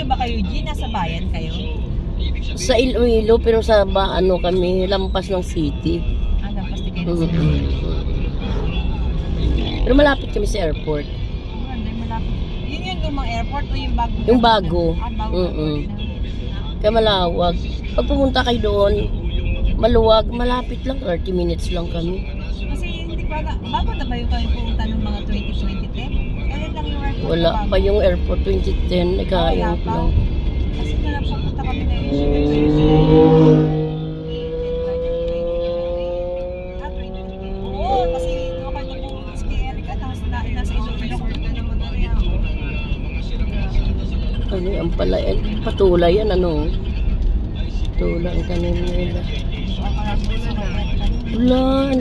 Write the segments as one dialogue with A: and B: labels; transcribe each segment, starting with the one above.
A: ba kayo, G? Nasa bayan kayo?
B: Sa Iloilo, pero sa ano kami, lampas ng city.
A: Lampas din kayo.
B: Pero malapit kami sa airport.
A: Malapit. Yun yung lumang airport o yung bago?
B: Yung bago.
A: Bago.
B: Kaya malawag. Pag pumunta kayo doon, maluwag, malapit lang, 30 minutes lang kami.
A: Kasi hindi pa na, bago na ba yung kayo pumunta ng mga 2010? Kailan lang yung airport?
B: Wala pa yung airport 2010, nagkayong lang.
A: Kasi na pumunta kami na yun. Oo, kasi doon kayo napupunta kay Erica, tapos nasa Iloilo ko na naman na rin ako.
B: Ano yan pala, patulay yan, ano? Patulay ang tanim nila. Ulan.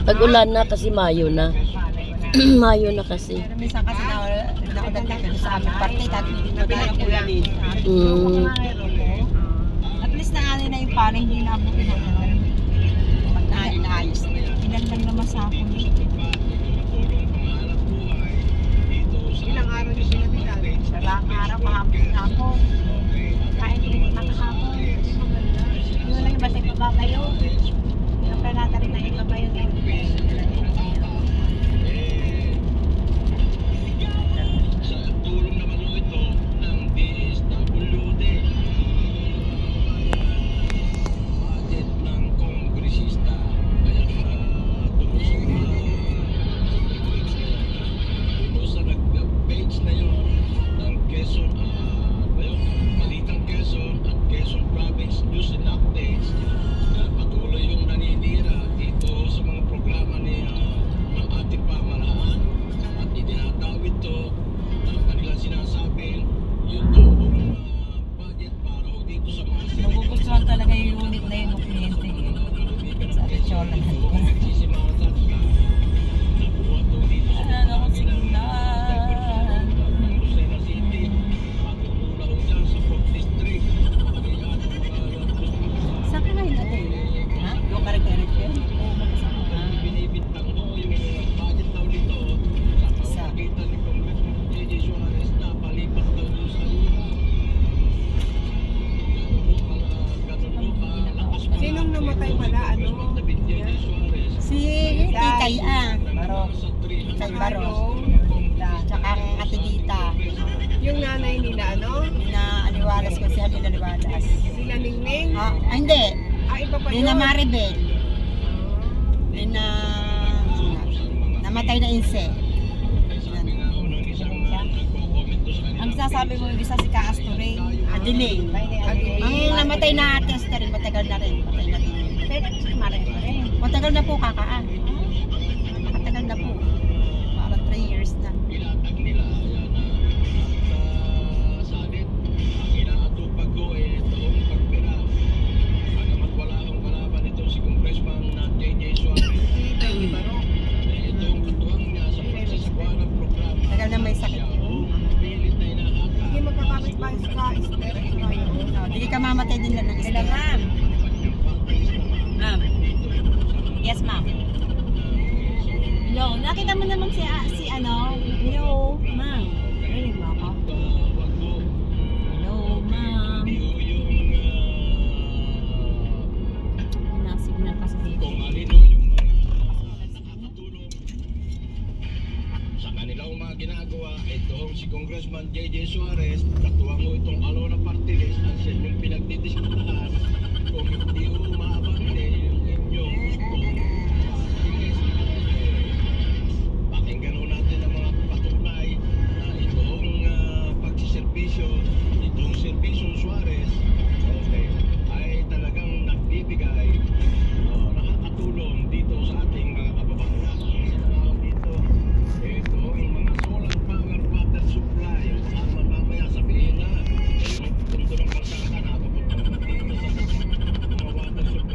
B: Tag-ulan na kasi Mayo na. Mayo na kasi.
A: Pero minsan kasi nakadating kami sa aming party, dati hindi na tayo ulanin. At least naani na yung parang hindi nabuti na naman. Pag naayos na. Ilan lang naman sa akin. Ilang araw yung sinabitan? Ilang araw, mahapon na ako. Kain ko rin nakahapon. Yun lang yung basta ipababayo. Siyempre natin rin na ipabayo din. Nagugustuhan talaga yung unit na yun ng kliyente sa Rechola. Ano ako siglan? Saan ka ngayon natin? Ha? Doon ka rin kay Rachel? Oo, magkasama ka. Isa.
C: Sinong namatay pala? Ano?
A: Si Titay Baro. Titay Baro. Tsaka ang Ate Dita.
C: Yung nanay nila, ano?
A: Na Aliwalas ko si Halil Aliwalas.
C: Sila Ningning?
A: Hindi.
C: Iba pa
A: Di
C: yun.
A: na Maribel. Di na namatay na Inse. Ang sasabi mo yung isa si Kaasture, Adeline. Ang namatay na Ate Esther, matagal na rin. Patay na din. Matagal na po kakaan. Matagal na po. Parang 3 years na. Tagal na may sakit.
C: Hindi magkakamit ba yung ska?
A: Hindi ka mamatay din lang ng Esther. Ma'am. Yes, ma'am. Hello, nakita mo naman si ano? Hello, ma'am. Rinig mo ako? Hello, ma'am. Signal kasi dito.
D: Sa kanilang mga ginagawa, itong si Congressman J.J. Suarez, katuwang mo itong Alona Party List, at siya yung pinagdidiskutuhan kung hindi umaabante yung inyong pakinggan natin ang mga patunay na itong pagsiservisyo, itong serbisyong Suarez, ay talagang nagbibigay, nakakatulong dito sa ating mga kababayan. Dito, ito yung mga solar power water supply. Mamaya sabihin na, yung punto ng kalsada na papunta dito sa mga water supply.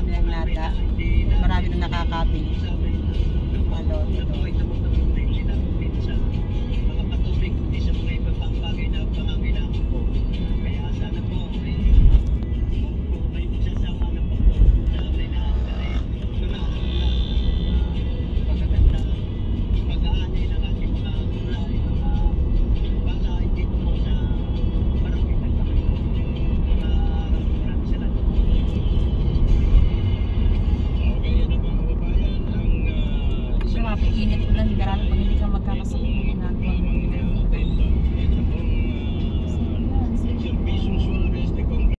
A: marami ang nata. Marami na nakakabili. Malote doon. Init ulan, grabe.